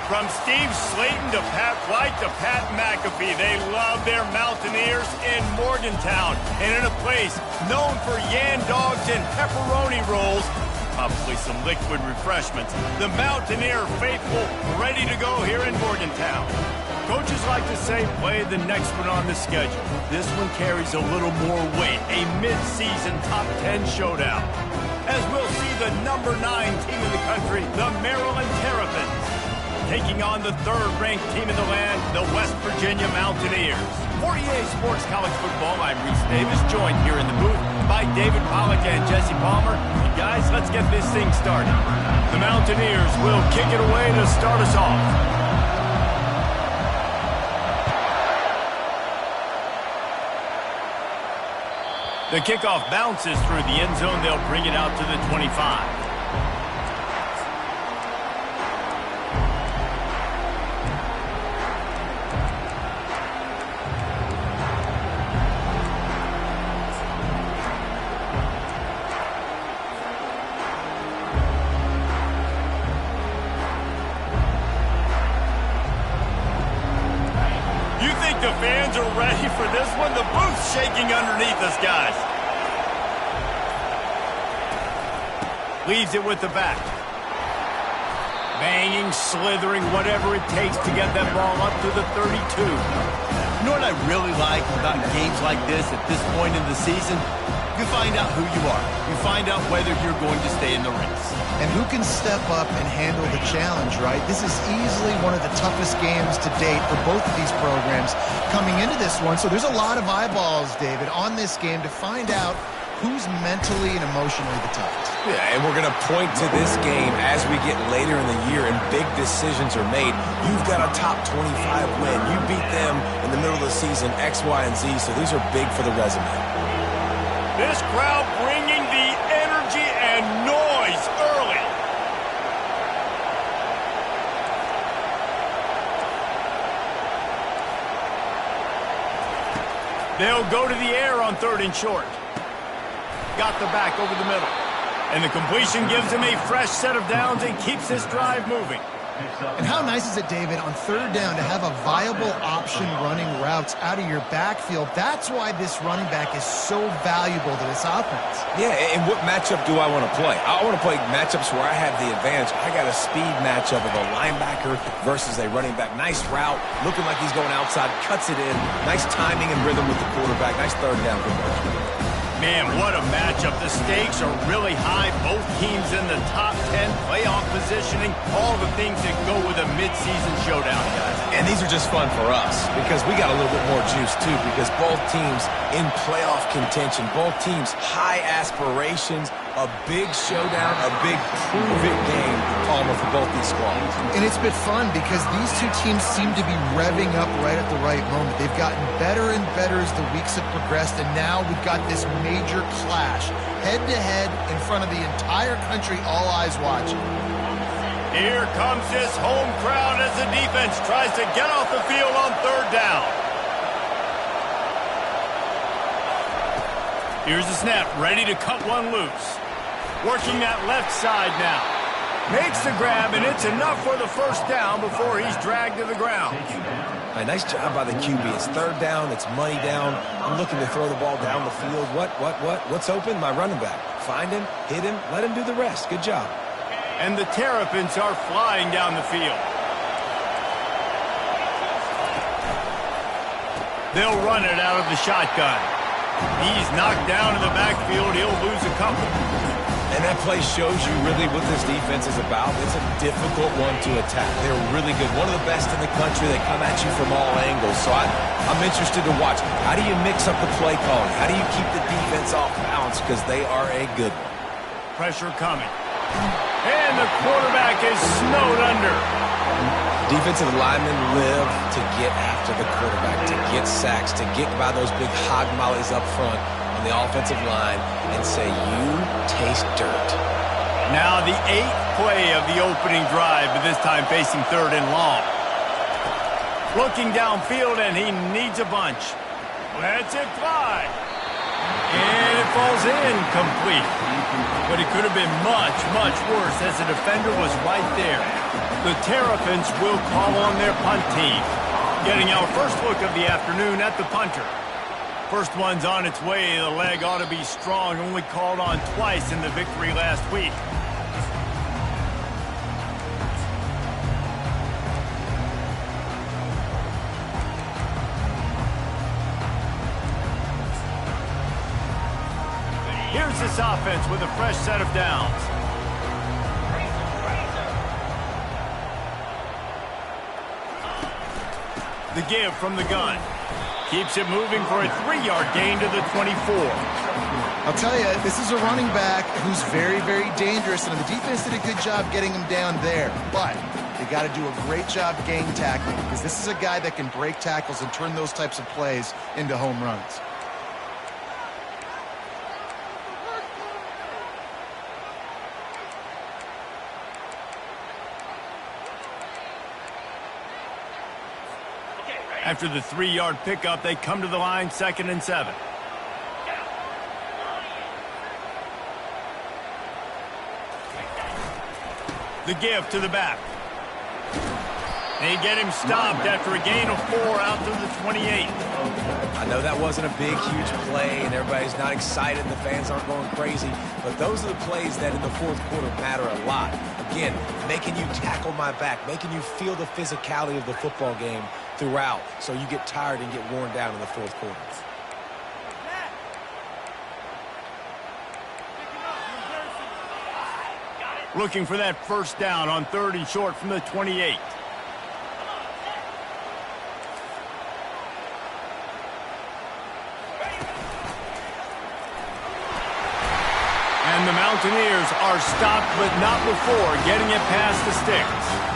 From Steve Slayton to Pat White to Pat McAfee, they love their Mountaineers in Morgantown. And in a place known for yan dogs and pepperoni rolls, probably some liquid refreshments, the Mountaineer faithful ready to go here in Morgantown. Coaches like to say, play the next one on the schedule. This one carries a little more weight, a mid-season top 10 showdown. As we'll see the number 9 team in the country, the Maryland Terrapins, taking on the third-ranked team in the land, the West Virginia Mountaineers. For EA Sports College Football, I'm Reese Davis, joined here in the booth by David Pollack and Jesse Palmer. And guys, let's get this thing started. The Mountaineers will kick it away to start us off. The kickoff bounces through the end zone. They'll bring it out to the 25. The fans are ready for this one. The booth's shaking underneath us, guys. Leaves it with the back. Banging, slithering, whatever it takes to get that ball up to the 32. You know what I really like about games like this at this point in the season? You find out who you are. You find out whether you're going to stay in the race. And who can step up and handle the challenge, right? This is easily one of the toughest games to date for both of these programs coming into this one. So there's a lot of eyeballs, David, on this game to find out who's mentally and emotionally the toughest. Yeah, and we're going to point to this game as we get later in the year and big decisions are made. You've got a top 25 win. You beat them in the middle of the season, X, Y, and Z, so these are big for the resume. This crowd bringing the energy and noise early. They'll go to the air on 3rd and short. Got the back over the middle. And the completion gives him a fresh set of downs and keeps this drive moving. And how nice is it, David, on 3rd down to have a viable option running routes out of your backfield? That's why this running back is so valuable to this offense. Yeah, and what matchup do I want to play? I want to play matchups where I have the advantage. I got a speed matchup of a linebacker versus a running back. Nice route, looking like he's going outside, cuts it in. Nice timing and rhythm with the quarterback. Nice 3rd down conversion. Man, what a matchup. The stakes are really high. Both teams in the top 10, playoff positioning, all the things that go with a midseason showdown, guys. And these are just fun for us because we got a little bit more juice, too, because both teams in playoff contention, both teams high aspirations, a big showdown, a big prove-it game, Palmer, for both these squads. And it's been fun because these two teams seem to be revving up right at the right moment. They've gotten better and better as the weeks have progressed, and now we've got this major clash, head-to-head in front of the entire country, all eyes watching. Here comes this home crowd as the defense tries to get off the field on 3rd down. Here's the snap, ready to cut one loose. Working that left side now. Makes the grab, and it's enough for the 1st down before he's dragged to the ground. Nice job by the QB. It's 3rd down. It's money down. I'm looking to throw the ball down the field. What's open? My running back. Find him, hit him, let him do the rest. Good job. And the Terrapins are flying down the field. They'll run it out of the shotgun. He's knocked down in the backfield. He'll lose a couple. And that play shows you really what this defense is about. It's a difficult one to attack. They're really good. One of the best in the country. They come at you from all angles. So I'm interested to watch. How do you mix up the play calling? How do you keep the defense off balance? Because they are a good one. Pressure coming. And the quarterback is snowed under. Defensive linemen live to get after the quarterback, to get sacks, to get by those big hog mollies up front on the offensive line and say, you taste dirt. Now the 8th play of the opening drive, but this time facing 3rd and long. Looking downfield, and he needs a bunch. Lets it fly. And it falls incomplete. But it could have been much, much worse as the defender was right there. The Terrapins will call on their punt team. Getting our first look of the afternoon at the punter. First one's on its way. The leg ought to be strong. Only called on twice in the victory last week. Here's this offense with a fresh set of downs. The give from the gun. Keeps it moving for a 3-yard gain to the 24. I'll tell you, this is a running back who's very, very dangerous, and the defense did a good job getting him down there. But they got to do a great job gang tackling, because this is a guy that can break tackles and turn those types of plays into home runs. After the 3-yard pickup, they come to the line, 2nd and 7. The give to the back. They get him stopped after a gain of 4 out to the 28. I know that wasn't a big, huge play, and everybody's not excited. The fans aren't going crazy. But those are the plays that in the fourth quarter matter a lot. Again, making you tackle my back, making you feel the physicality of the football game throughout, so you get tired and get worn down in the fourth quarter. Looking for that first down on 3rd and short from the 28. And the Mountaineers are stopped, but not before getting it past the sticks.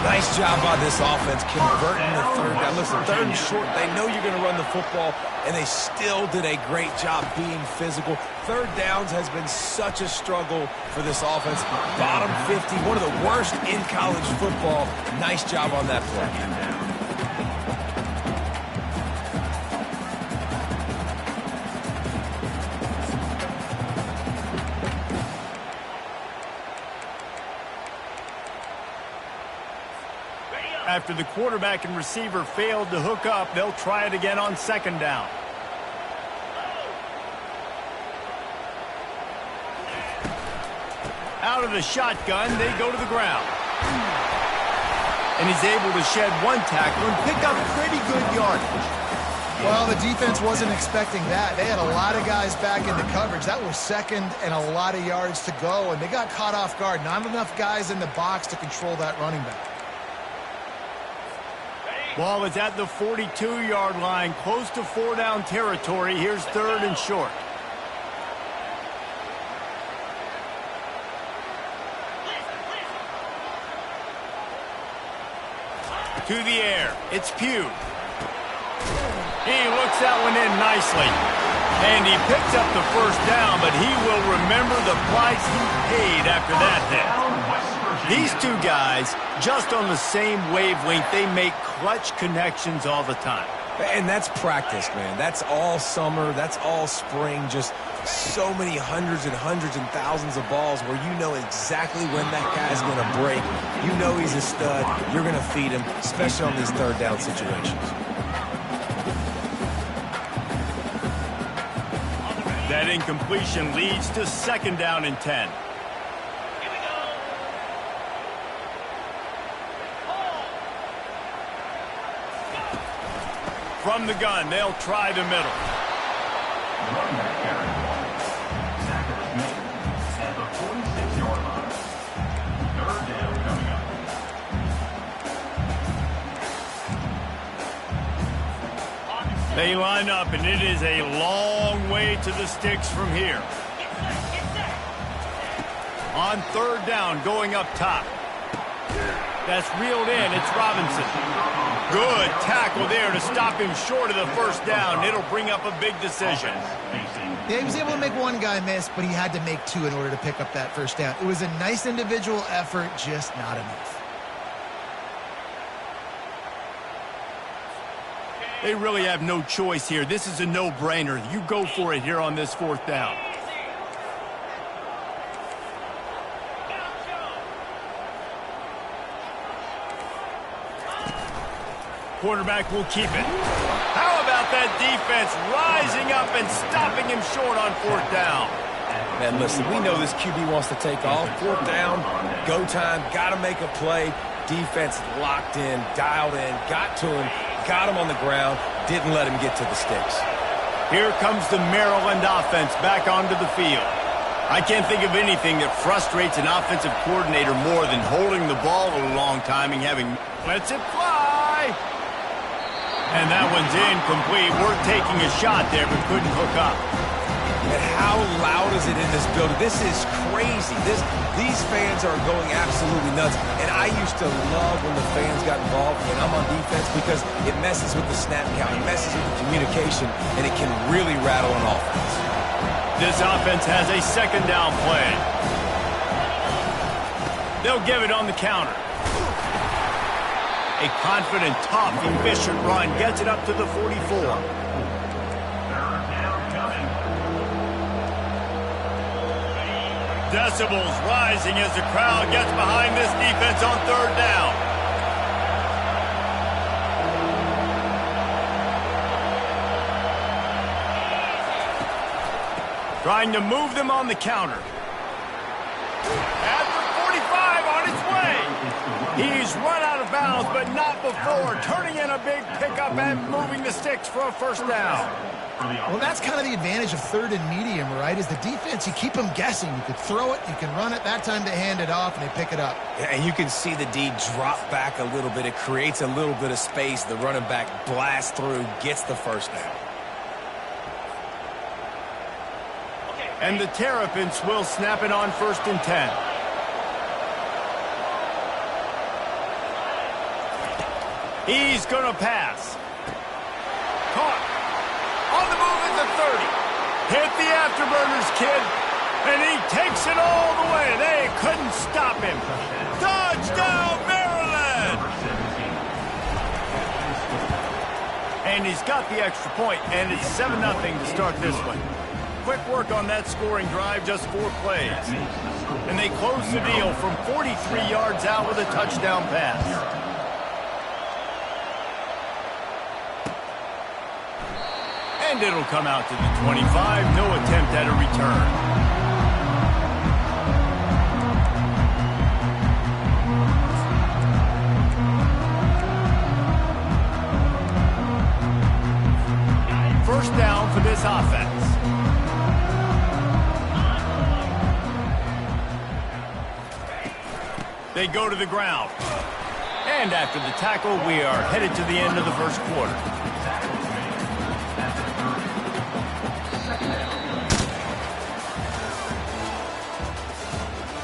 Nice job by this offense converting the 3rd down. Listen, 3rd and short, they know you're going to run the football, and they still did a great job being physical. 3rd downs has been such a struggle for this offense. Bottom 50, one of the worst in college football. Nice job on that play. After the quarterback and receiver failed to hook up, they'll try it again on 2nd down. Out of the shotgun, they go to the ground. And he's able to shed 1 tackle and pick up pretty good yardage. Well, the defense wasn't expecting that. They had a lot of guys back in the coverage. That was 2nd and a lot of yards to go, and they got caught off guard. Not enough guys in the box to control that running back. Ball is at the 42-yard line, close to 4-down territory. Here's 3rd and short. To the air. It's Pugh. He looks that one in nicely. And he picks up the first down, but he will remember the price he paid after that hit. These two guys, just on the same wavelength, they make clutch connections all the time. And that's practice, man. That's all summer. That's all spring. Just so many hundreds and thousands of balls where you know exactly when that guy's going to break. You know he's a stud. You're going to feed him, especially on these 3rd down situations. That incompletion leads to 2nd down and 10. From the gun, they'll try the middle. They line up, and it is a long way to the sticks from here. On 3rd down, going up top. That's reeled in. It's Robinson. Good tackle there to stop him short of the first down. It'll bring up a big decision. Yeah, he was able to make 1 guy miss, but he had to make 2 in order to pick up that first down. It was a nice individual effort, just not enough. They really have no choice here. This is a no-brainer. You go for it here on this 4th down. quarterback will keep it. How about that defense rising up and stopping him short on 4th down? Man, listen, we know this QB wants to take off. 4th down, go time, got to make a play. Defense locked in, dialed in, got to him, got him on the ground, didn't let him get to the sticks. Here comes the Maryland offense back onto the field. I can't think of anything that frustrates an offensive coordinator more than holding the ball a long time and having lets it fly. And that one's incomplete. We're taking a shot there, but couldn't hook up. And how loud is it in this building? This is crazy. These fans are going absolutely nuts. And I used to love when the fans got involved when I'm on defense because it messes with the snap count, it messes with the communication, and it can really rattle an offense. This offense has a 2nd down play. They'll give it on the counter. A confident, tough, efficient run gets it up to the 44. Decibels rising as the crowd gets behind this defense on 3rd down. Trying to move them on the counter. At the 45 on its way. He's run out of bounds, but not before. Turning in a big pickup and moving the sticks for a 1st down. Well, that's kind of the advantage of 3rd and medium, right? Is the defense, you keep them guessing. You could throw it, you can run it. That time they hand it off and they pick it up. Yeah, and you can see the D drop back a little bit. It creates a little bit of space. The running back blasts through, gets the 1st down. And the Terrapins will snap it on 1st and 10. He's going to pass. Caught. On the move at the 30. Hit the afterburners, kid. And he takes it all the way. They couldn't stop him. Touchdown, Maryland! And he's got the extra point, and it's 7-0 to start this one. Quick work on that scoring drive, just 4 plays. And they close the deal from 43 yards out with a touchdown pass. And it'll come out to the 25. No attempt at a return. First down for this offense. They go to the ground. And after the tackle, we are headed to the end of the 1st quarter.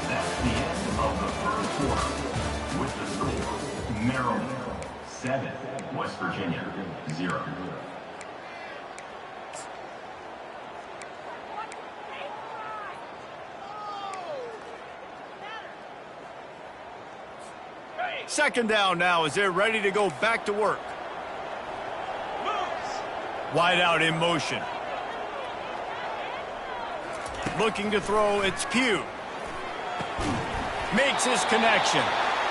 That's the end of the 1st quarter. With the score, Maryland 7, West Virginia 0. Second down now as they're ready to go back to work. Wide out in motion. Looking to throw, it's Pugh. Makes his connection.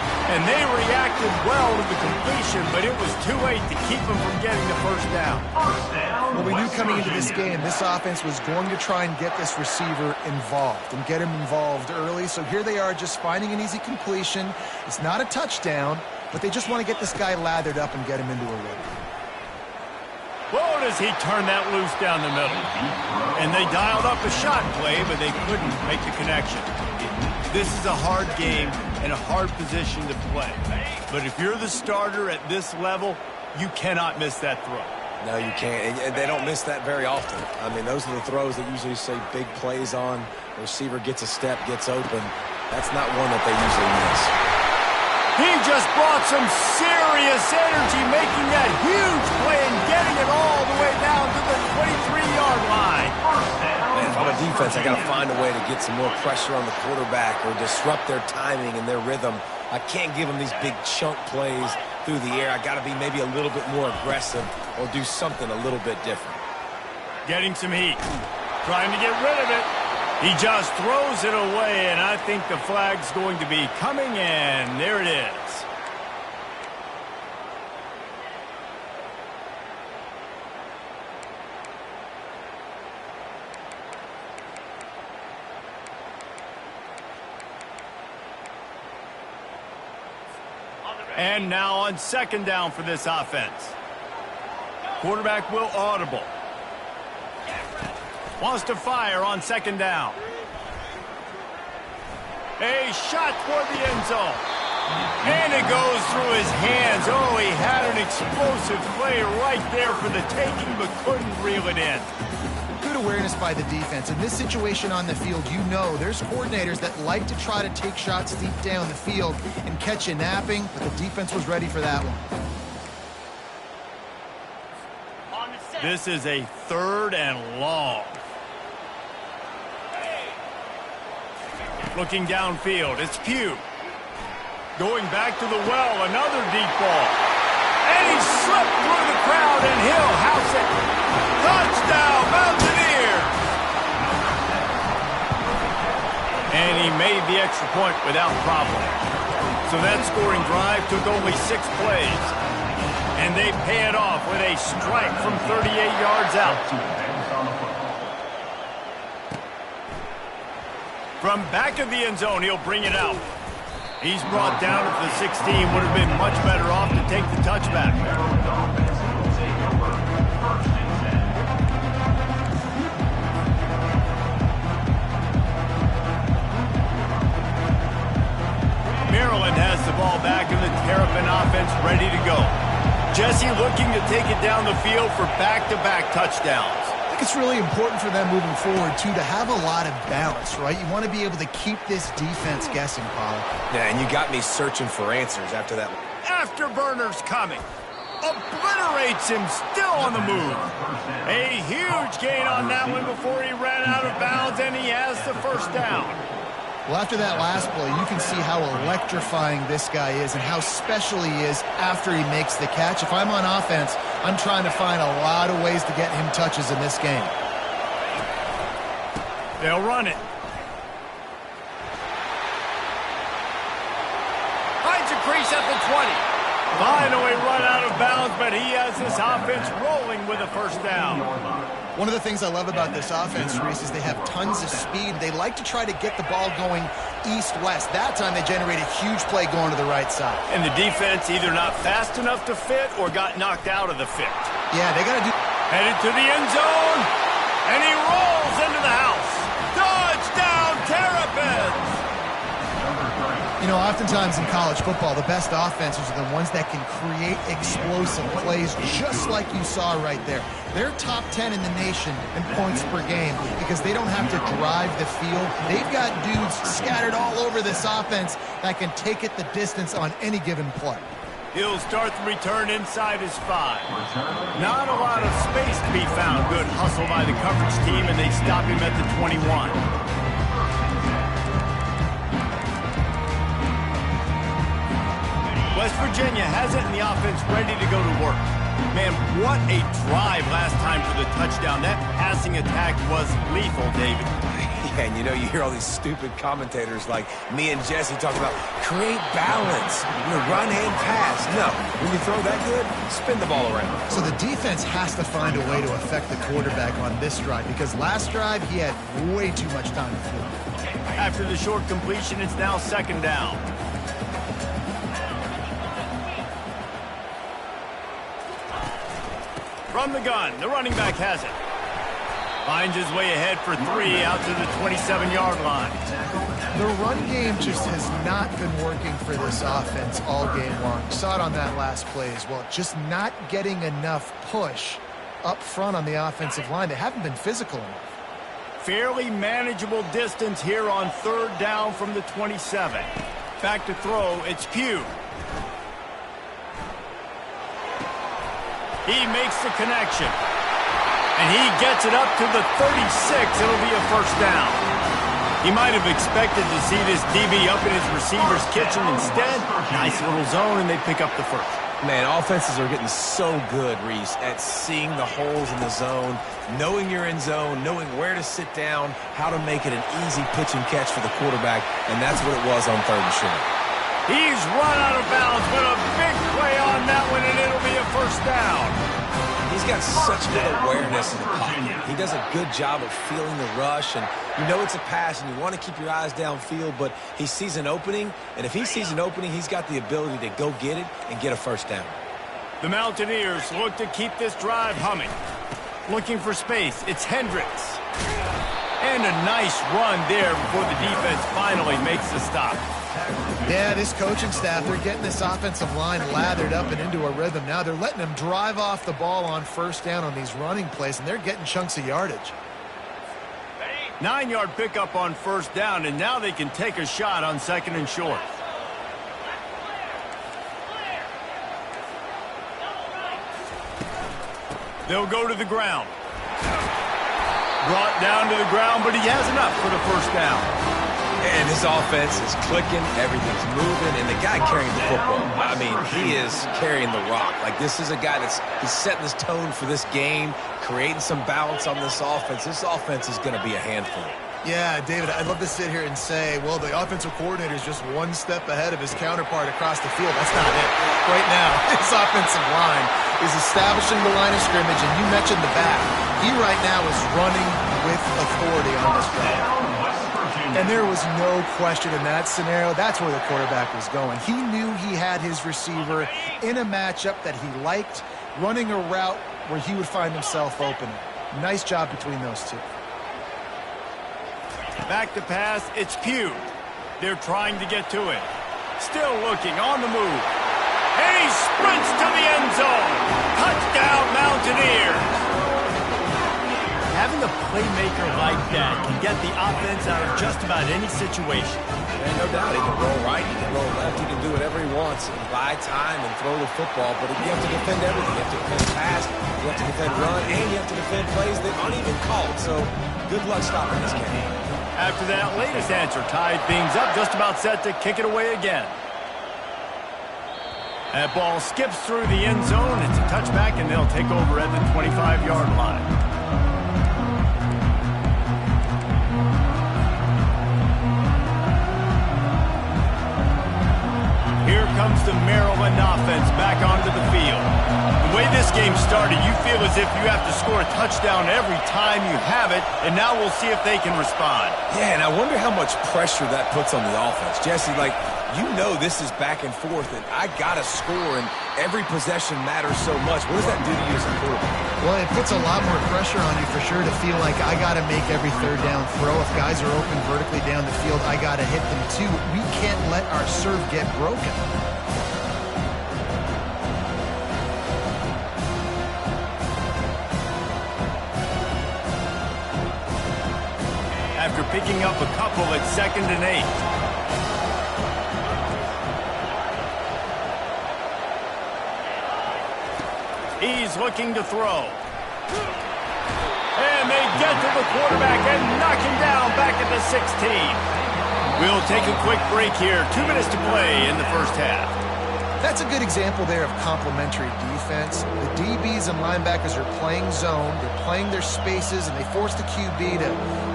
And they reacted well to the completion, but it was too late to keep them from getting the 1st down. Well, we knew coming into this game, this offense was going to try and get this receiver involved and get him involved early. So here they are just finding an easy completion. It's not a touchdown, but they just want to get this guy lathered up and get him into a rhythm. Whoa, does he turn that loose down the middle. And they dialed up a shot play, but they couldn't make the connection. This is a hard game and a hard position to play. But if you're the starter at this level, you cannot miss that throw. No, you can't. And they don't miss that very often. I mean, those are the throws that usually say big plays on. The receiver gets a step, gets open. That's not one that they usually miss. He just brought some serious energy, making that huge play and getting it all the way down to the 23-yard line. Man, if I'm a defense, I got to find a way to get some more pressure on the quarterback or disrupt their timing and their rhythm. I can't give them these big chunk plays through the air. I got to be maybe a little bit more aggressive or do something a little bit different. Getting some heat. Trying to get rid of it. He just throws it away, and I think the flag's going to be coming in. There it is. And now on second down for this offense. Quarterback will audible. Wants to fire on second down. A shot toward the end zone. And it goes through his hands. Oh, he had an explosive play right there for the taking, but couldn't reel it in. Good awareness by the defense. In this situation on the field, you know there's coordinators that like to try to take shots deep down the field and catch you napping, but the defense was ready for that one. This is a 3rd and long. Looking downfield, it's Pugh. Going back to the well, another deep ball. And he slipped through the crowd, and he'll house it. Touchdown, Mountaineers! And he made the extra point without problem. So that scoring drive took only 6 plays. And they pay it off with a strike from 38 yards out. From back of the end zone, he'll bring it out. He's brought down at the 16. Would have been much better off to take the touchback. Maryland has the ball back and the Terrapin offense ready to go. Jesse looking to take it down the field for back-to-back touchdowns. I think it's really important for them moving forward, too, to have a lot of balance, right? You want to be able to keep this defense guessing, Pollock. Yeah, and you got me searching for answers after that. Afterburner's coming. Obliterates him, still on the move. A huge gain on that one before he ran out of bounds, and he has the first down. Well, after that last play, you can see how electrifying this guy is and how special he is after he makes the catch. If I'm on offense, I'm trying to find a lot of ways to get him touches in this game. They'll run it. Finds a crease at the 20. Finally run out of bounds, but he has this offense rolling with a first down. One of the things I love about this offense, Reese, is they have tons of speed. They like to try to get the ball going east-west. That time they generated a huge play going to the right side. And the defense either not fast enough to fit or got knocked out of the fit. Yeah, they got to do... Headed to the end zone, and he rolls into the house. Touchdown, Terrapins! You know, oftentimes in college football, the best offenses are the ones that can create explosive plays, just like you saw right there. They're top 10 in the nation in points per game because they don't have to drive the field. They've got dudes scattered all over this offense that can take it the distance on any given play. He'll start the return inside his 5. Not a lot of space to be found. Good hustle by the coverage team, and they stop him at the 21. West Virginia has it, and the offense ready to go to work. Man, what a drive last time for the touchdown. That passing attack was lethal, David. Yeah, and you know, you hear all these stupid commentators like me and Jesse talk about create balance, run and pass. No, when you throw that good, spin the ball around. So the defense has to find a way to affect the quarterback on this drive because last drive he had way too much time to throw. After the short completion, it's now second down. From the gun, the running back has it. Finds his way ahead for 3 out to the 27-yard line. The run game just has not been working for this offense all game long. You saw it on that last play as well. Just not getting enough push up front on the offensive line. They haven't been physical enough. Fairly manageable distance here on third down from the 27. Back to throw, it's Pugh. He makes the connection. And he gets it up to the 36. It'll be a first down. He might have expected to see this DB up in his receiver's kitchen. Instead, nice little zone, and they pick up the first. Man, offenses are getting so good, Reese, at seeing the holes in the zone, knowing you're in zone, knowing where to sit down, how to make it an easy pitch and catch for the quarterback, and that's what it was on third and short. He's run out of bounds, but a big play on that one, and it'll be a first down. He's He's got such good awareness in the pocket. He does a good job of feeling the rush, and you know it's a pass, and you want to keep your eyes downfield, but he sees an opening, and if he sees an opening, he's got the ability to go get it and get a first down. The Mountaineers look to keep this drive humming. Looking for space, it's Hendricks. And a nice run there before the defense finally makes the stop. Yeah, this coaching staff, they're getting this offensive line lathered up and into a rhythm. Now they're letting them drive off the ball on first down on these running plays, and they're getting chunks of yardage. 9-yard pickup on first down, and now they can take a shot on second and short. They'll go to the ground. Brought down to the ground, but he has enough for the first down. And his offense is clicking, everything's moving, and the guy carrying the football, I mean, he is carrying the rock. Like, this is a guy he's setting this tone for this game, creating some balance on this offense. This offense is going to be a handful. Yeah, David, I'd love to sit here and say, well, the offensive coordinator is just one step ahead of his counterpart across the field. That's not it. Right now, his offensive line is establishing the line of scrimmage, and you mentioned the back. He right now is running with authority on this drive. And there was no question in that scenario. That's where the quarterback was going. He knew he had his receiver in a matchup that he liked, running a route where he would find himself open. Nice job between those two. Back to pass, it's Pugh. They're trying to get to it. Still looking, on the move. And he sprints to the end zone. Touchdown, Mountaineers. Having a playmaker like that can get the offense out of just about any situation. And no doubt, he can roll right, he can roll left, he can do whatever he wants and buy time and throw the football, but you have to defend everything. You have to defend pass, you have to defend run, and you have to defend plays that aren't even called. So good luck stopping this game. After that latest answer, tied things up, just about set to kick it away again. That ball skips through the end zone. It's a touchback, and they'll take over at the 25-yard line. Here comes the Maryland offense back onto the field. The way this game started, you feel as if you have to score a touchdown every time you have it, and now we'll see if they can respond. Yeah, and I wonder how much pressure that puts on the offense. Jesse, like, you know this is back and forth, and I got to score, and every possession matters so much. What does that do to you as a quarterback? Well, it puts a lot more pressure on you for sure to feel like I got to make every third down throw. If guys are open vertically down the field, I got to hit them too. We can't let our serve get broken. After picking up a couple at 2nd and 8. He's looking to throw. And they get to the quarterback and knock him down back at the 16. We'll take a quick break here. 2 minutes to play in the first half. That's a good example there of complementary defense. The DBs and linebackers are playing zone. They're playing their spaces, and they force the QB to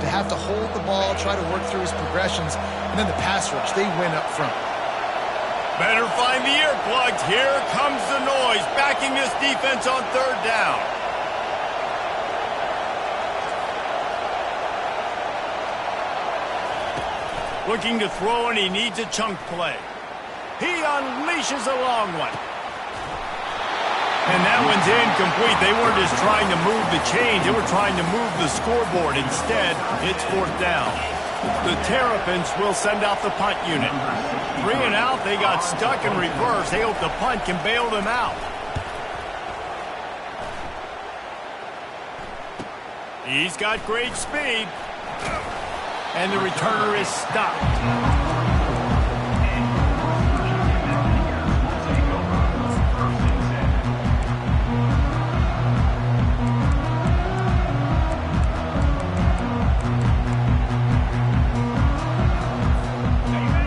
have to hold the ball, try to work through his progressions, and then the pass rush, they win up front. Better find the earplugs. Here comes the noise, backing this defense on third down. Looking to throw, and he needs a chunk play. He unleashes a long one. And that one's incomplete. They weren't just trying to move the chains. They were trying to move the scoreboard. Instead, it's fourth down. The Terrapins will send out the punt unit. 3 and out, they got stuck in reverse. They hope the punt can bail them out. He's got great speed. And the returner is stopped.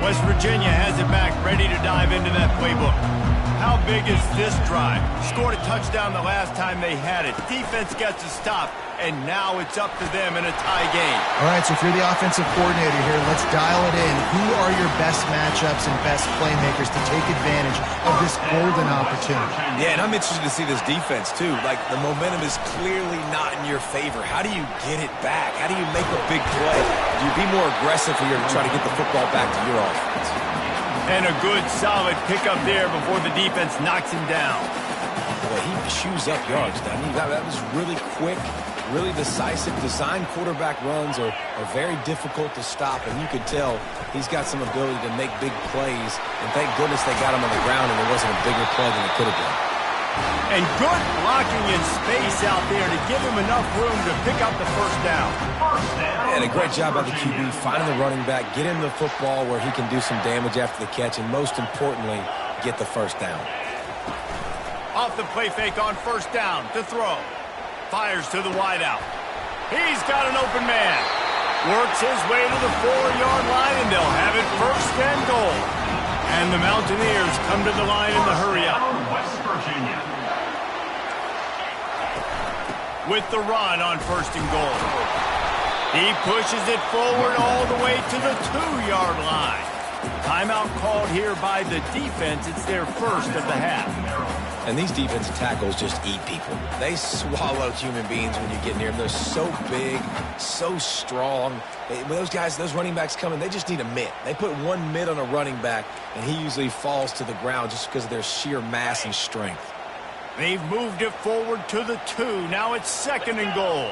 West Virginia has it back, ready to dive into that playbook. How big is this drive? Scored a touchdown the last time they had it. Defense gets a stop, and now it's up to them in a tie game. All right, so if you're the offensive coordinator here, let's dial it in. Who are your best matchups and best playmakers to take advantage of this golden opportunity? Yeah, and I'm interested to see this defense, too. Like, the momentum is clearly not in your favor. How do you get it back? How do you make a big play? Do you be more aggressive here to try to get the football back to your offense? And a good, solid pickup there before the defense knocks him down. Boy, he chews up yards, doesn't he? That was really quick, really decisive. Design quarterback runs are very difficult to stop, and you could tell he's got some ability to make big plays. And thank goodness they got him on the ground, and there wasn't a bigger play than it could have been. And good blocking in space out there to give him enough room to pick up the first down. And a great job by the QB finding the running back, get him the football where he can do some damage after the catch, and most importantly, get the first down. Off the play fake on first down to throw. Fires to the wideout. He's got an open man. Works his way to the 4-yard line, and they'll have it first and goal. And the Mountaineers come to the line in the hurry-up. West Virginia. With the run on first and goal. He pushes it forward all the way to the 2-yard line. Timeout called here by the defense. It's their first of the half. And these defensive tackles just eat people. They swallow human beings when you get near them. They're so big, so strong. When those guys, those running backs come in, they just need a mitt. They put one mitt on a running back, and he usually falls to the ground just because of their sheer mass and strength. They've moved it forward to the 2. Now it's second and goal.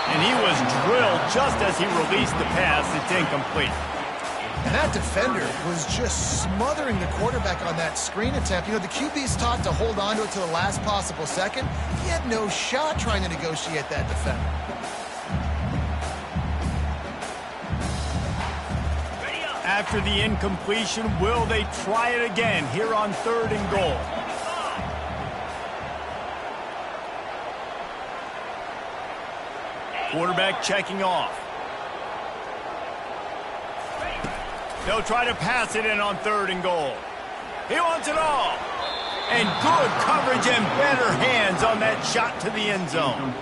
And he was drilled just as he released the pass. It's incomplete. And that defender was just smothering the quarterback on that screen attempt. You know, the QB's taught to hold on to it to the last possible second. He had no shot trying to negotiate that defender. After the incompletion, will they try it again here on third and goal? Quarterback checking off. They'll try to pass it in on third and goal. He wants it all. And good coverage and better hands on that shot to the end zone.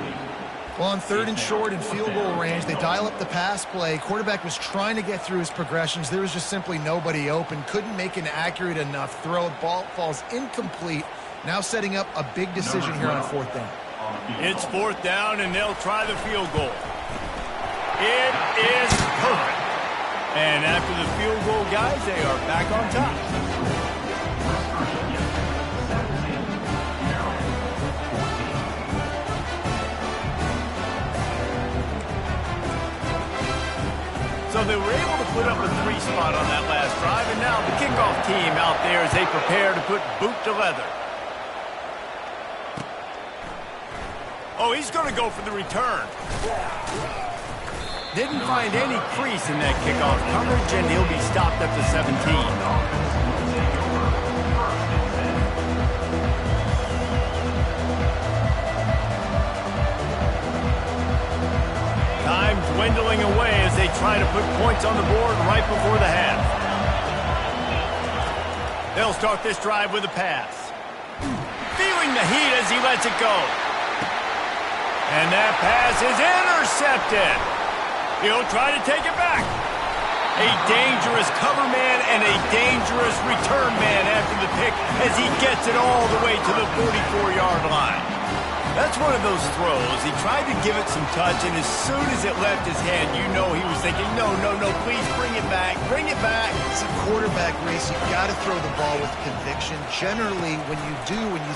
Well, on third and short and field goal range, they dial up the pass play. Quarterback was trying to get through his progressions. There was just simply nobody open. Couldn't make an accurate enough throw. Ball falls incomplete. Now setting up a big decision here on fourth down. It's fourth down, and they'll try the field goal. It is perfect. And after the field goal, guys, they are back on top. So they were able to put up a 3 spot on that last drive, and now the kickoff team out there as they prepare to put boot to leather. Oh, he's going to go for the return. Didn't find any crease in that kickoff coverage, and he'll be stopped up to 17. Time dwindling away as they try to put points on the board right before the half. They'll start this drive with a pass. Feeling the heat as he lets it go. And that pass is intercepted. He'll try to take it back. A dangerous cover man and a dangerous return man after the pick as he gets it all the way to the 44-yard line. That's one of those throws. He tried to give it some touch, and as soon as it left his hand, you know he was thinking, no, please bring it back, bring it back. It's a quarterback race. You've got to throw the ball with conviction. Generally, when you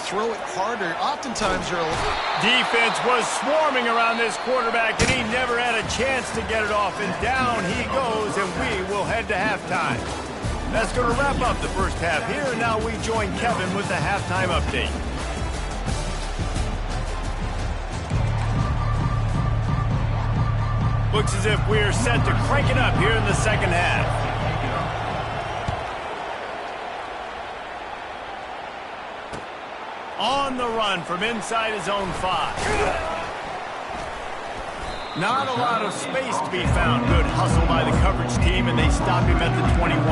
throw it harder, oftentimes you're a little... Defense was swarming around this quarterback, and he never had a chance to get it off, and down he goes, and we will head to halftime. That's going to wrap up the first half here, and now we join Kevin with the halftime update. Looks as if we're set to crank it up here in the second half. On the run from inside his own 5. Not a lot of space to be found. Good hustle by the coverage team, and they stop him at the 21.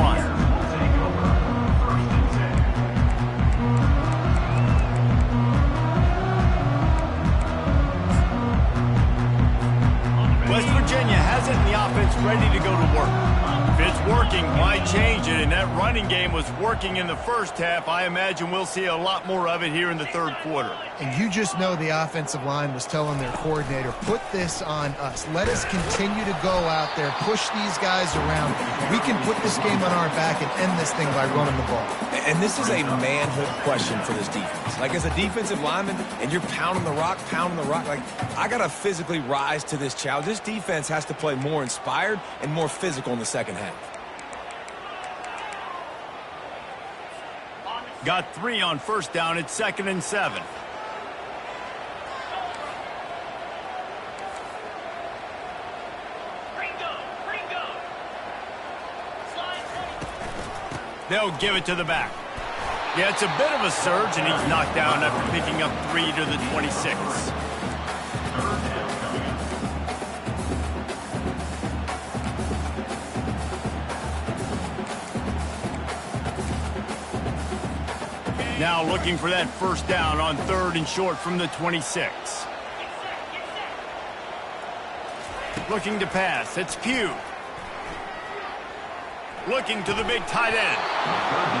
West Virginia has it, and the offense ready to go to work. If it's working, why change it? And that running game was working in the first half. I imagine we'll see a lot more of it here in the third quarter. And you just know the offensive line was telling their coordinator, put this on us. Let us continue to go out there, push these guys around. We can put this game on our back and end this thing by running the ball. And this is a manhood question for this defense. Like, as a defensive lineman, and you're pounding the rock, like, I got to physically rise to this challenge. This defense has to play more inspired and more physical in the second half. Got 3 on first down. It's 2nd and 7. They'll give it to the back. Yeah, it's a bit of a surge, and he's knocked down after picking up 3 to the 26. Now looking for that first down on 3rd and short from the 26. Looking to pass. It's Pugh. Looking to the big tight end.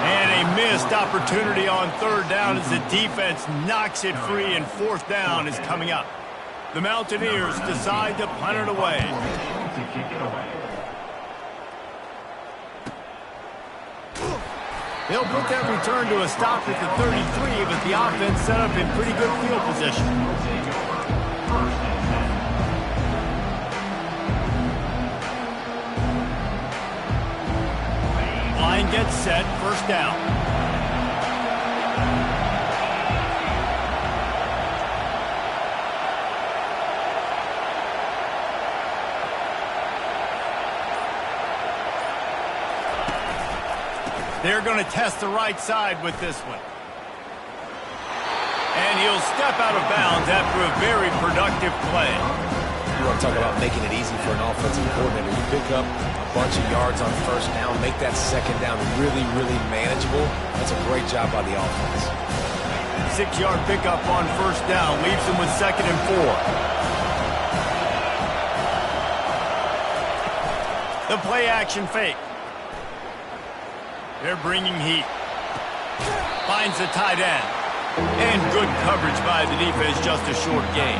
And a missed opportunity on 3rd down as the defense knocks it free, and 4th down is coming up. The Mountaineers decide to punt it away. They'll put that return to a stop at the 33, but the offense set up in pretty good field position. Line gets set, first down. They're going to test the right side with this one. And he'll step out of bounds after a very productive play. You want to talk about making it easy for an offensive coordinator. You pick up a bunch of yards on first down, make that second down really, really manageable. That's a great job by the offense. 6-yard pickup on first down leaves them with 2nd and 4. The play action fake. They're bringing heat. Finds the tight end. And good coverage by the defense, just a short gain.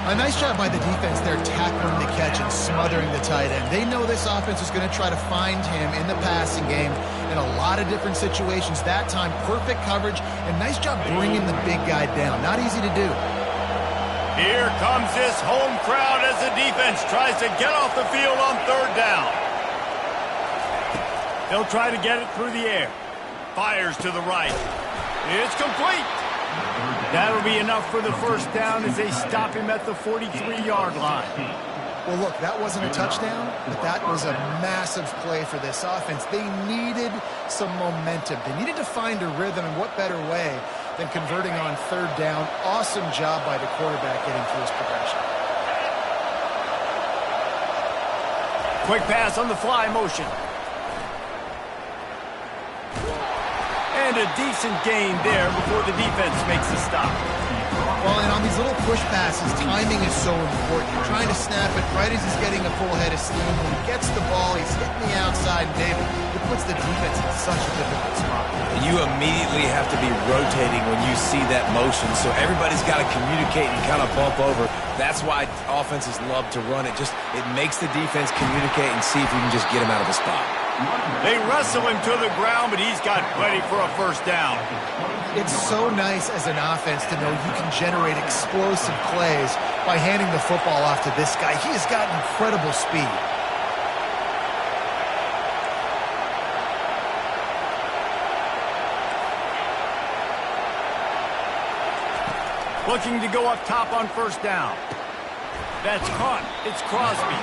A nice job by the defense there, tackling the catch and smothering the tight end. They know this offense is going to try to find him in the passing game in a lot of different situations. That time, perfect coverage, and nice job bringing the big guy down. Not easy to do. Here comes this home crowd as the defense tries to get off the field on 3rd down. They'll try to get it through the air. Fires to the right. It's complete. That'll be enough for the first down as they stop him at the 43-yard line. Well, look, that wasn't a touchdown, but that was a massive play for this offense. They needed some momentum. They needed to find a rhythm, and what better way than converting on 3rd down. Awesome job by the quarterback getting through his progression. Quick pass on the fly motion. And a decent gain there before the defense makes the stop. Well, and on these little push passes, timing is so important. You're trying to snap it right as he's getting a full head of steam. When he gets the ball, he's hitting the outside, and David, it puts the defense in such a difficult spot. You immediately have to be rotating when you see that motion, so everybody's got to communicate and kind of bump over. That's why offenses love to run it. It makes the defense communicate and see if you can just get him out of a spot. They wrestle him to the ground, but he's got plenty for a first down. It's so nice as an offense to know you can generate explosive plays by handing the football off to this guy. He has got incredible speed. Looking to go up top on first down. That's caught. It's Crosby.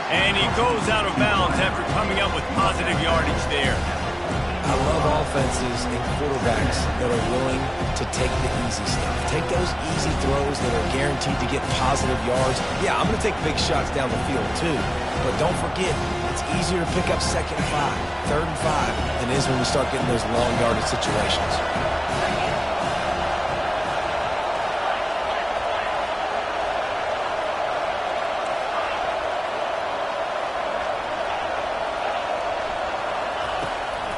And he goes out of bounds after coming up with positive yardage there. I love offenses and quarterbacks that are willing to take the easy stuff. Take those easy throws that are guaranteed to get positive yards. Yeah, I'm going to take big shots down the field too. But don't forget, it's easier to pick up 2nd and 5, 3rd and 5 than it is when we start getting those long yardage situations.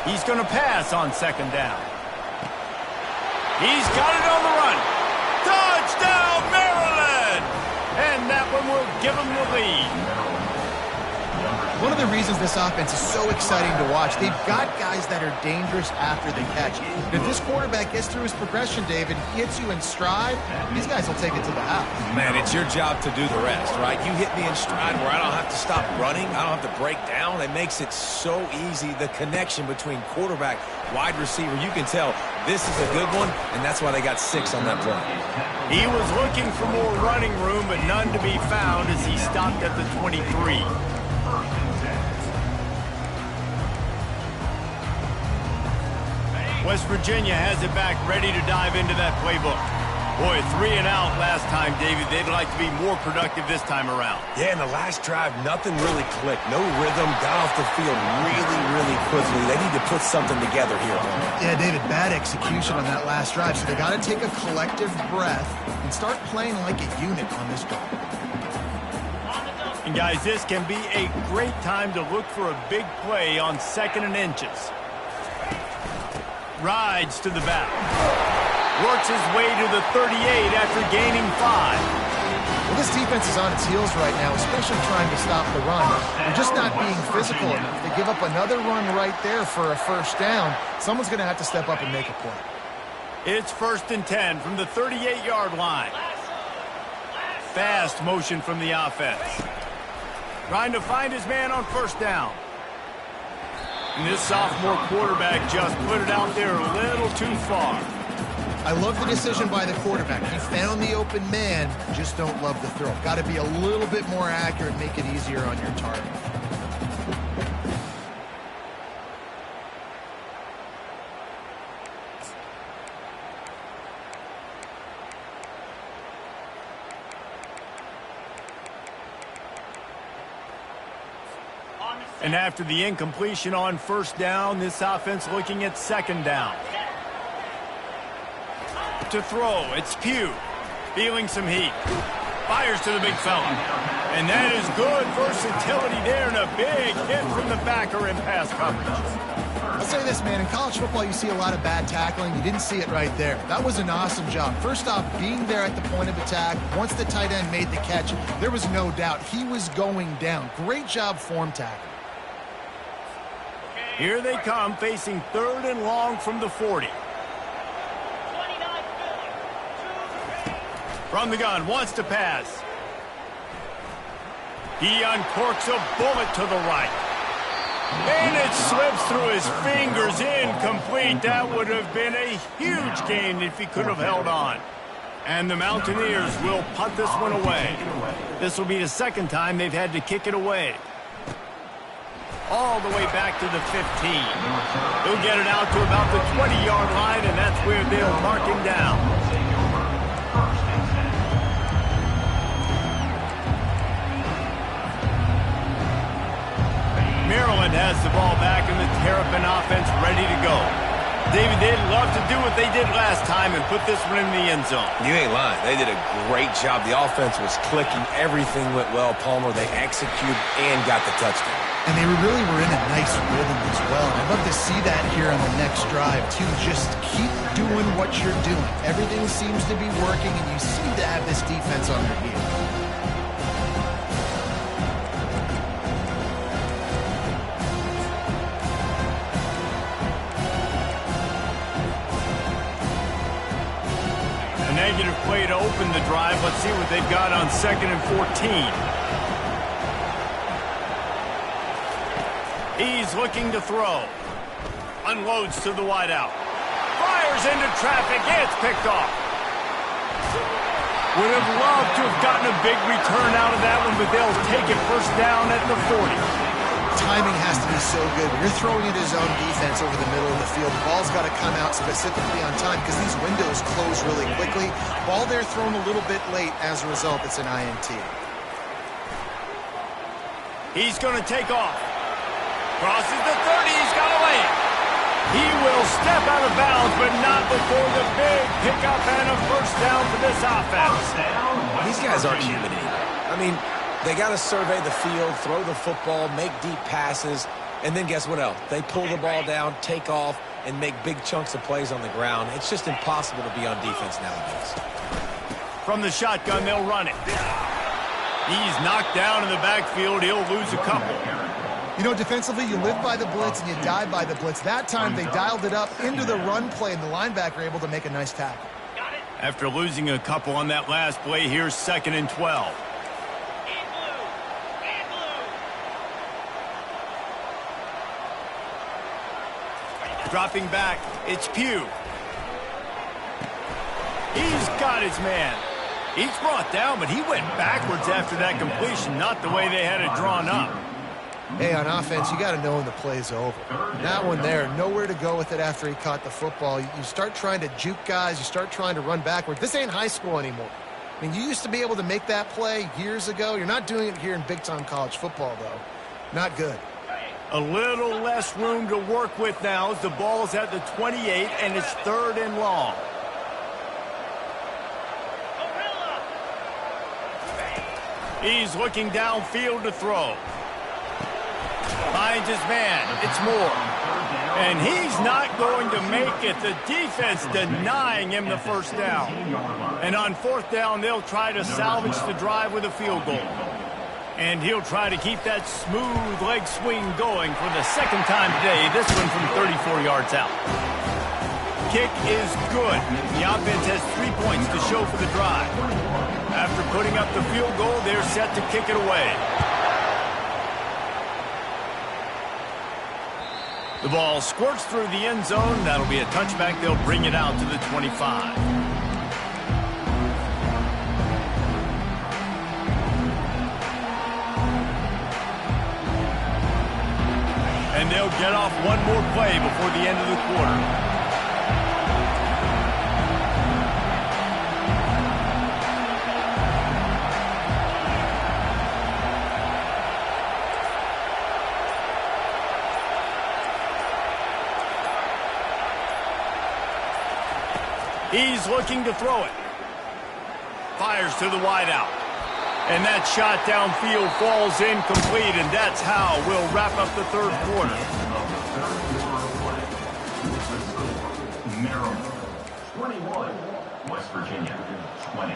He's going to pass on 2nd down. He's got it on the run. Touchdown, Maryland! And that one will give him the lead. One of the reasons this offense is so exciting to watch, they've got guys that are dangerous after the catch. If this quarterback gets through his progression, David, he hits you in stride, these guys will take it to the house. Man, it's your job to do the rest, right? You hit me in stride where I don't have to stop running. I don't have to break down. It makes it so easy. The connection between quarterback, wide receiver, you can tell this is a good one, and that's why they got 6 on that play. He was looking for more running room, but none to be found as he stopped at the 23. West Virginia has it back, ready to dive into that playbook. Boy, 3 and out last time, David. They'd like to be more productive this time around. Yeah, in the last drive, nothing really clicked. No rhythm, got off the field really, really quickly. They need to put something together here. Yeah, David, bad execution on that last drive, so they got to take a collective breath and start playing like a unit on this drive. And guys, this can be a great time to look for a big play on 2nd and inches. Rides to the back. Works his way to the 38 after gaining 5. Well, this defense is on its heels right now, especially trying to stop the run. They're just not being physical enough. They give up another run right there for a 1st down. Someone's going to have to step up and make a play. It's 1st and 10 from the 38-yard line. Fast motion from the offense. Trying to find his man on 1st down. And this sophomore quarterback just put it out there a little too far. I love the decision by the quarterback. He found the open man, just don't love the throw. Got to be a little bit more accurate, make it easier on your target. And after the incompletion on 1st down, this offense looking at 2nd down. To throw, it's Pugh. Feeling some heat. Fires to the big fella. And that is good versatility there and a big hit from the backer in pass coverage. I'll say this, man. In college football, you see a lot of bad tackling. You didn't see it right there. That was an awesome job. First off, being there at the point of attack. Once the tight end made the catch, there was no doubt he was going down. Great job form tackling. Here they come, facing 3rd and long from the 40. From the gun, wants to pass. He uncorks a bullet to the right. And it slips through his fingers, incomplete. That would have been a huge gain if he could have held on. And the Mountaineers will punt this one away. This will be the 2nd time they've had to kick it away. All the way back to the 15. He'll get it out to about the 20-yard line, and that's where they'll mark him down. Maryland has the ball back, and the Terrapin offense ready to go. David, they'd love to do what they did last time and put this one in the end zone. You ain't lying. They did a great job. The offense was clicking. Everything went well, Palmer. They executed and got the touchdown. And they really were in a nice rhythm as well. I'd love to see that here on the next drive, too. Just keep doing what you're doing. Everything seems to be working, and you seem to have this defense on their heels. A negative play to open the drive. Let's see what they've got on 2nd and 14. He's looking to throw. Unloads to the wideout. Fires into traffic. It's picked off. Would have loved to have gotten a big return out of that one, but they'll take it 1st down at the 40. timing has to be so good. When you're throwing into zone defense over the middle of the field, the ball's got to come out specifically on time because these windows close really quickly. Ball there thrown a little bit late. As a result, it's an INT. He's going to take off. Crosses the 30. He's got to lay it. He will step out of bounds, but not before the big pickup and a first down for this offense. These guys aren't human anymore. I mean, they got to survey the field, throw the football, make deep passes, and then guess what else? They pull the ball down, take off, and make big chunks of plays on the ground. It's just impossible to be on defense nowadays. From the shotgun, they'll run it. He's knocked down in the backfield. He'll lose a couple. You know, defensively, you live by the blitz and you die by the blitz. That time, they dialed it up into the run play, and the linebacker able to make a nice tackle. After losing a couple on that last play, here's 2nd and 12. Dropping back, it's Pugh. He's got his man. He's brought down, but he went backwards after that completion, not the way they had it drawn up. Hey, on offense, you got to know when the play's over. That one there, nowhere to go with it after he caught the football. You start trying to juke guys. You start trying to run backwards. This ain't high school anymore. I mean, you used to be able to make that play years ago. You're not doing it here in big-time college football, though. Not good. A little less room to work with now as the ball's at the 28, and it's 3rd and long. He's looking downfield to throw. Finds his man. It's Moore. And he's not going to make it. The defense denying him the first down. And on 4th down, they'll try to salvage the drive with a field goal. And he'll try to keep that smooth leg swing going for the 2nd time today. This one from 34 yards out. Kick is good. The offense has 3 points to show for the drive. After putting up the field goal, they're set to kick it away. The ball squirts through the end zone. That'll be a touchback. They'll bring it out to the 25. And they'll get off one more play before the end of the quarter. He's looking to throw it. Fires to the wideout. And that shot downfield falls incomplete, and that's how we'll wrap up the 3rd quarter. Maryland 21, West Virginia 20.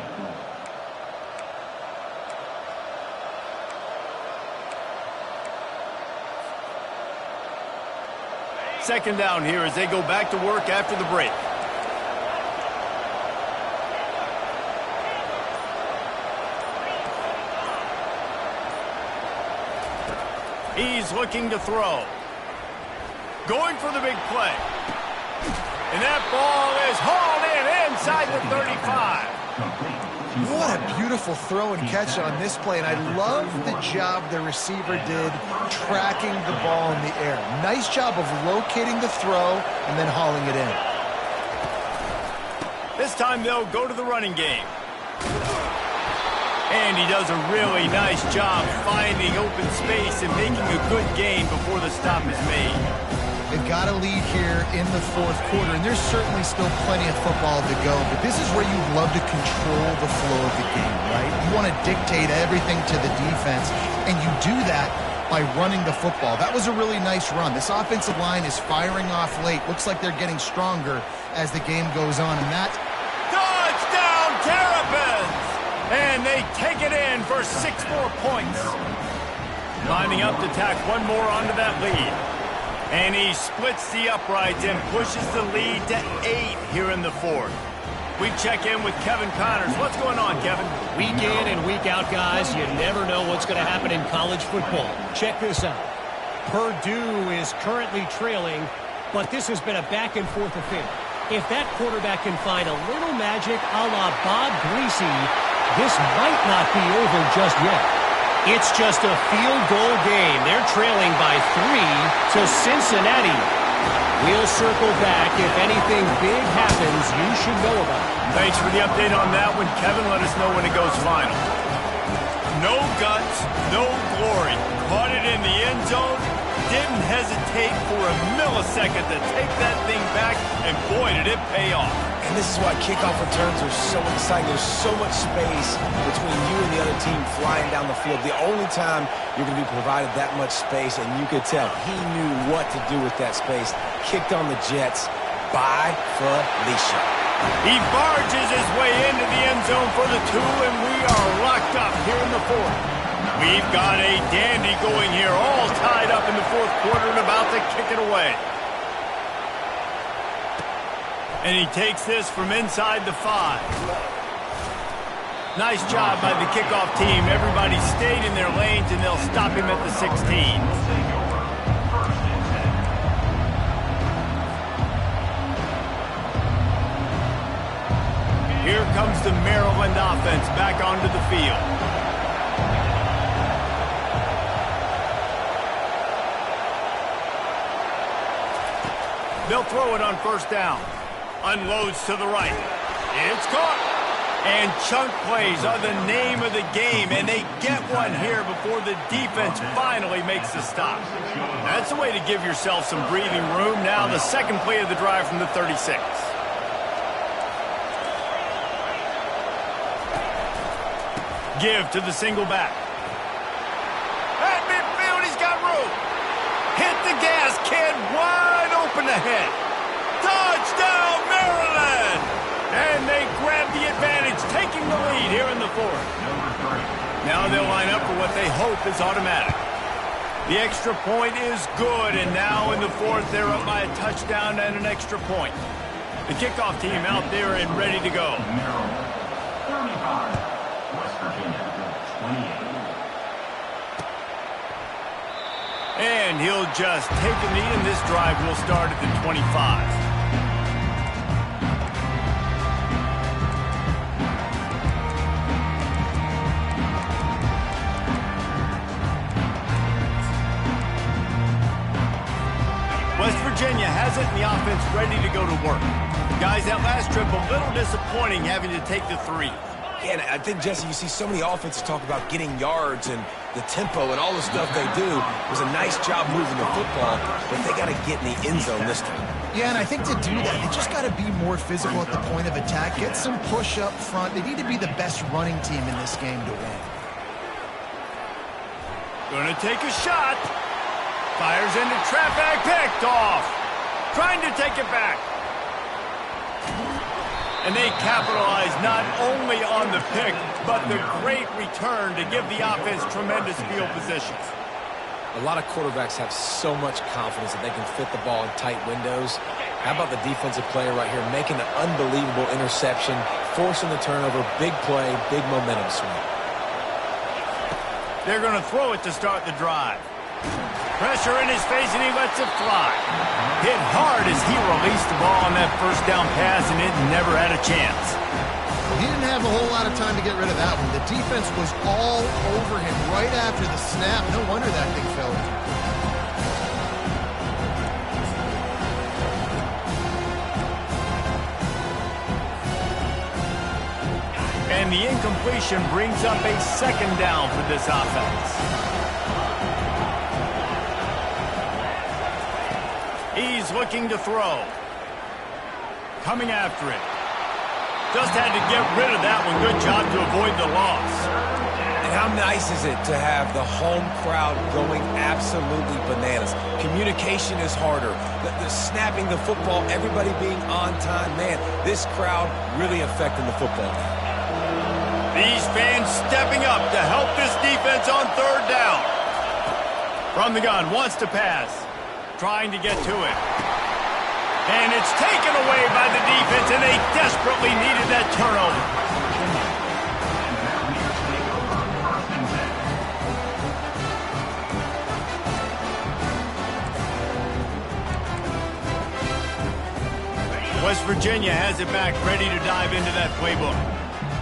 Second down here as they go back to work after the break. He's looking to throw. Going for the big play. And that ball is hauled in inside the 35. What a beautiful throw and catch on this play, and I love the job the receiver did tracking the ball in the air. Nice job of locating the throw and then hauling it in. This time they'll go to the running game. And he does a really nice job finding open space and making a good gain before the stop is made. They've got a lead here in the 4th quarter, and there's certainly still plenty of football to go, but this is where you love to control the flow of the game, right? You want to dictate everything to the defense, and you do that by running the football. That was a really nice run. This offensive line is firing off late. Looks like they're getting stronger as the game goes on, and that... Touchdown, Terrapins! And they take it in for 6 more points. Lining up to tack one more onto that lead. And he splits the uprights and pushes the lead to 8 here in the 4th. We check in with Kevin Connors. What's going on, Kevin? Week in and week out, guys, you never know what's going to happen in college football. Check this out. Purdue is currently trailing, but this has been a back-and-forth affair. If that quarterback can find a little magic a la Bob Greasy, this might not be over just yet. It's just a field goal game. They're trailing by 3 to Cincinnati. We'll circle back. If anything big happens, you should know about it. Thanks for the update on that one, Kevin. Let us know when it goes final. No guts, no glory. Caught it in the end zone. Didn't hesitate for a millisecond to take that thing back, and boy, did it pay off. And this is why kickoff returns are so exciting. There's so much space between you and the other team flying down the field. The only time you're going to be provided that much space, and you could tell he knew what to do with that space. Kicked on the Jets by Felicia. He barges his way into the end zone for the 2, and we are locked up here in the 4th. We've got a dandy going here, all tied up in the 4th quarter and about to kick it away. And he takes this from inside the 5. Nice job by the kickoff team. Everybody stayed in their lanes, and they'll stop him at the 16. Here comes the Maryland offense back onto the field. They'll throw it on 1st down. Unloads to the right. It's caught. And chunk plays are the name of the game, and they get one here before the defense finally makes the stop. That's a way to give yourself some breathing room. Now the second play of the drive from the 36. Give to the single back. At midfield, he's got room. Hit the gas, kid. Wide open ahead. Touchdown, Maryland! And they grab the advantage, taking the lead here in the 4th. Now they'll line up for what they hope is automatic. The extra point is good, and now in the 4th, they're up by a touchdown and an extra point. The kickoff team out there and ready to go. Maryland 35, West Virginia 28. And he'll just take a knee, and this drive will start at the 25. West Virginia has it, and the offense ready to go to work. Guys, that last trip, a little disappointing having to take the 3. Yeah, and I think, Jesse, you see so many offenses talk about getting yards and the tempo and all the stuff they do. It was a nice job moving the football, but they got to get in the end zone this time. Yeah, and I think to do that, they just got to be more physical at the point of attack, get some push up front. They need to be the best running team in this game to win. Gonna take a shot. Fires into traffic, picked off. Trying to take it back. And they capitalize not only on the pick, but the great return to give the offense tremendous field position. A lot of quarterbacks have so much confidence that they can fit the ball in tight windows. How about the defensive player right here making an unbelievable interception, forcing the turnover, big play, big momentum swing. They're going to throw it to start the drive. Pressure in his face, and he lets it fly. Hit hard as he released the ball on that 1st down pass, and it never had a chance. He didn't have a whole lot of time to get rid of that one. The defense was all over him right after the snap. No wonder that thing fell. And the incompletion brings up a 2nd down for this offense. He's looking to throw. Coming after it. Just had to get rid of that one. Good job to avoid the loss. And how nice is it to have the home crowd going absolutely bananas? Communication is harder. The snapping the football, everybody being on time. Man, this crowd really affecting the football game. These fans stepping up to help this defense on 3rd down. From the gun, wants to pass. Trying to get to it. And it's taken away by the defense, and they desperately needed that turnover. West Virginia has it back, ready to dive into that playbook.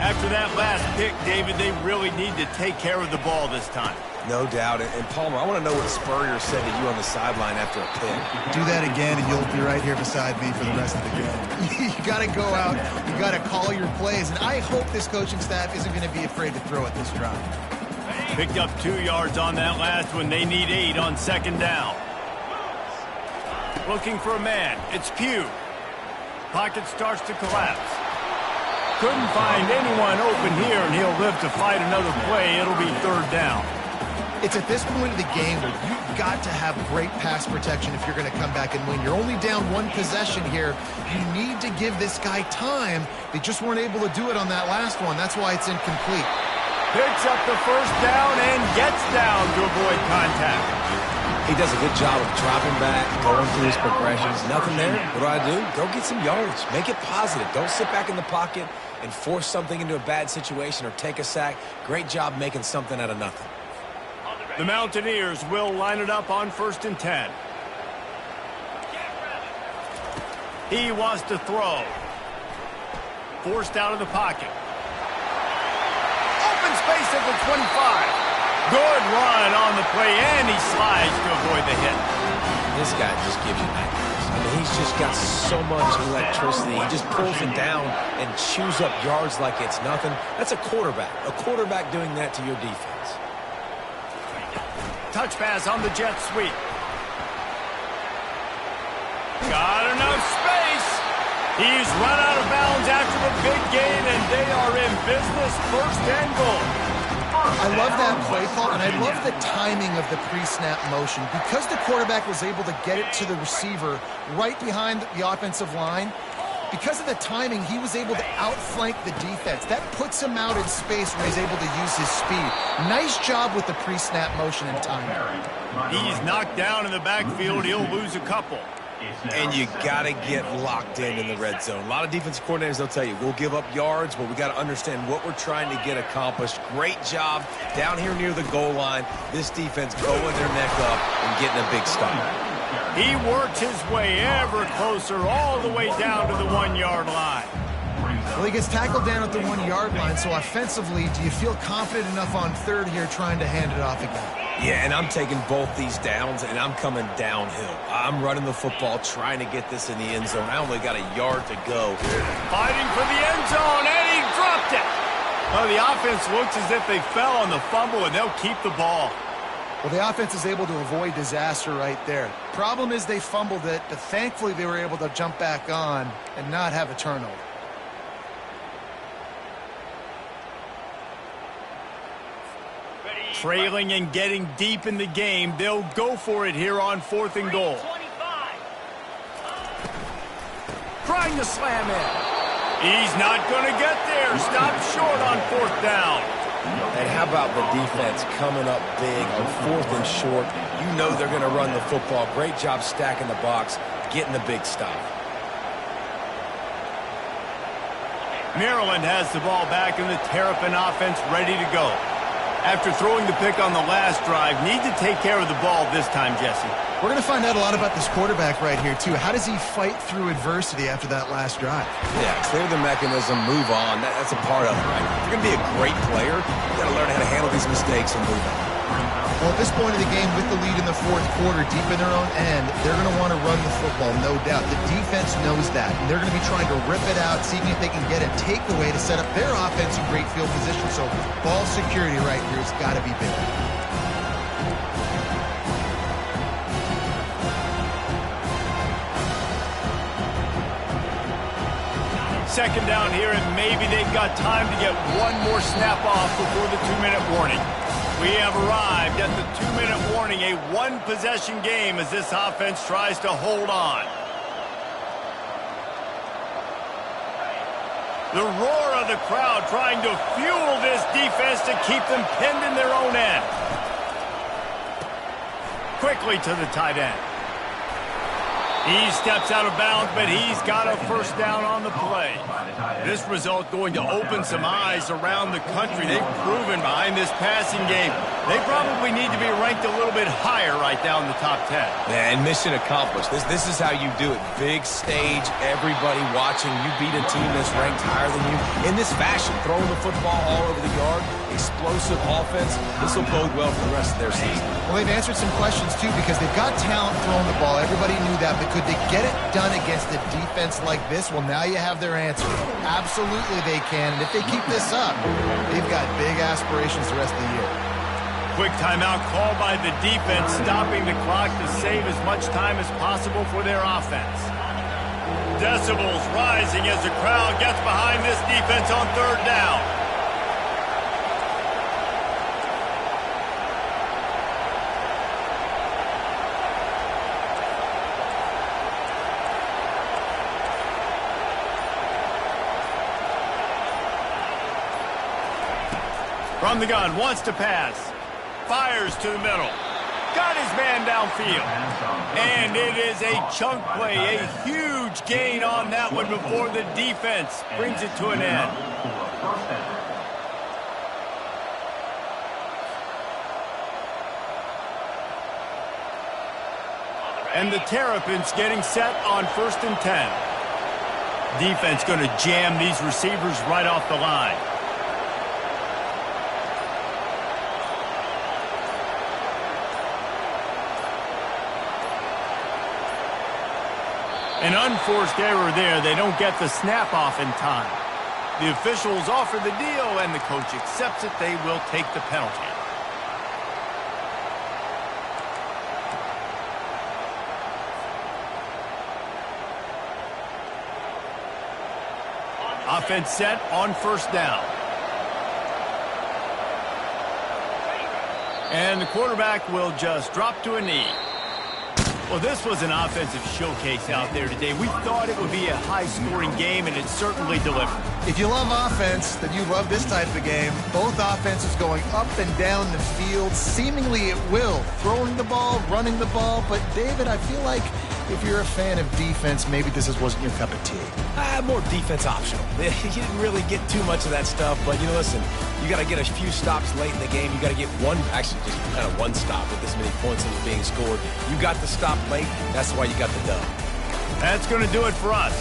After that last pick, David, they really need to take care of the ball this time. No doubt. And Palmer, I want to know what Spurrier said to you on the sideline after a pick. Do that again, and you'll be right here beside me for the rest of the game. You got to go out. You got to call your plays. And I hope this coaching staff isn't going to be afraid to throw at this drive. Picked up 2 yards on that last one. They need 8 on second down. Looking for a man. It's Pugh. Pocket starts to collapse. Couldn't find anyone open here, and he'll live to fight another play. It'll be third down. It's at this point of the game where you've got to have great pass protection if you're going to come back and win. You're only down 1 possession here. You need to give this guy time. They just weren't able to do it on that last one. That's why it's incomplete. Picks up the first down and gets down to avoid contact. He does a good job of dropping back, going through his progressions. Nothing there. What do? Go get some yards. Make it positive. Don't sit back in the pocket and force something into a bad situation or take a sack. Great job making something out of nothing. The Mountaineers will line it up on 1st and 10. He wants to throw. Forced out of the pocket. Open space at the 25. Good run on the play, and he slides to avoid the hit. This guy just gives you nightmares. I mean, he's just got so much electricity. He just pulls it down and chews up yards like it's nothing. That's a quarterback. A quarterback doing that to your defense. Touch pass on the jet sweep. Got enough space. He's run out of bounds after the big gain, and they are in business. 1st and goal. I love that play call, and I love the timing of the pre-snap motion. Because the quarterback was able to get it to the receiver right behind the offensive line, because of the timing, he was able to outflank the defense. That puts him out in space where he's able to use his speed. Nice job with the pre-snap motion and timing. He's knocked down in the backfield. He'll lose a couple. And you got to get locked in the red zone. A lot of defensive coordinators, they'll tell you, we'll give up yards, but we got to understand what we're trying to get accomplished. Great job down here near the goal line. This defense going their neck up and getting a big stop. He worked his way ever closer all the way down to the 1-yard line. Well, he gets tackled down at the 1-yard line, so offensively, do you feel confident enough on 3rd here trying to hand it off again? Yeah, and I'm taking both these downs, and I'm coming downhill. I'm running the football, trying to get this in the end zone. I only got a yard to go. Fighting for the end zone, and he dropped it. Oh, the offense looks as if they fell on the fumble, and they'll keep the ball. Well, the offense is able to avoid disaster right there. Problem is they fumbled it, but thankfully they were able to jump back on and not have a turnover. Trailing and getting deep in the game, they'll go for it here on 4th and goal. Trying to slam in. He's not going to get there. Stopped short on 4th down. And how about the defense coming up big on 4th and short? You know they're going to run the football. Great job stacking the box, getting the big stop. Maryland has the ball back in the Terrapin offense ready to go. After throwing the pick on the last drive, need to take care of the ball this time, Jesse. We're going to find out a lot about this quarterback right here, too. How does he fight through adversity after that last drive? Yeah, clear the mechanism, move on. That's a part of it, right? If you're going to be a great player, you got to learn how to handle these mistakes and move on. Well, at this point of the game, with the lead in the 4th quarter, deep in their own end, they're going to want to run the football, no doubt. The defense knows that, and they're going to be trying to rip it out, seeing if they can get a takeaway to set up their offense in great field position. So ball security right here has got to be big. Second down here, and maybe they've got time to get one more snap off before the 2-minute warning. We have arrived at the 2-minute warning, a 1-possession game as this offense tries to hold on. The roar of the crowd trying to fuel this defense to keep them pinned in their own end. Quickly to the tight end. He steps out of bounds, but he's got a first down on the play. This result going to open some eyes around the country. They've proven behind this passing game, they probably need to be ranked a little bit higher right down the top 10. And mission accomplished. This is how you do it. Big stage, everybody watching. You beat a team that's ranked higher than you in this fashion. Throwing the football all over the yard, explosive offense. This will bode well for the rest of their season. Well, they've answered some questions, too, because they've got talent throwing the ball. Everybody knew that, but could they get it done against a defense like this? Well, now you have their answer. Absolutely they can, and if they keep this up, they've got big aspirations the rest of the year. Quick timeout called by the defense, stopping the clock to save as much time as possible for their offense. Decibels rising as the crowd gets behind this defense on third down. From the gun, wants to pass. Fires to the middle. Got his man downfield. And it is a chunk play, a huge gain on that one before the defense brings it to an end. And the Terrapins getting set on 1st and 10. Defense going to jam these receivers right off the line. An unforced error there. They don't get the snap off in time. The officials offer the deal, and the coach accepts it. They will take the penalty. Offense set on 1st down. And the quarterback will just drop to a knee. Well, this was an offensive showcase out there today. We thought it would be a high-scoring game, and it certainly delivered. If you love offense, then you love this type of game. Both offenses going up and down the field, seemingly at will. Throwing the ball, running the ball. But, David, I feel like if you're a fan of defense, maybe this wasn't your cup of tea. More defense optional. You didn't really get too much of that stuff, but, listen, you got to get a few stops late in the game. You got to get just kind of one stop with this many points that was being scored. You got the stop late. That's why you got the dub. That's going to do it for us.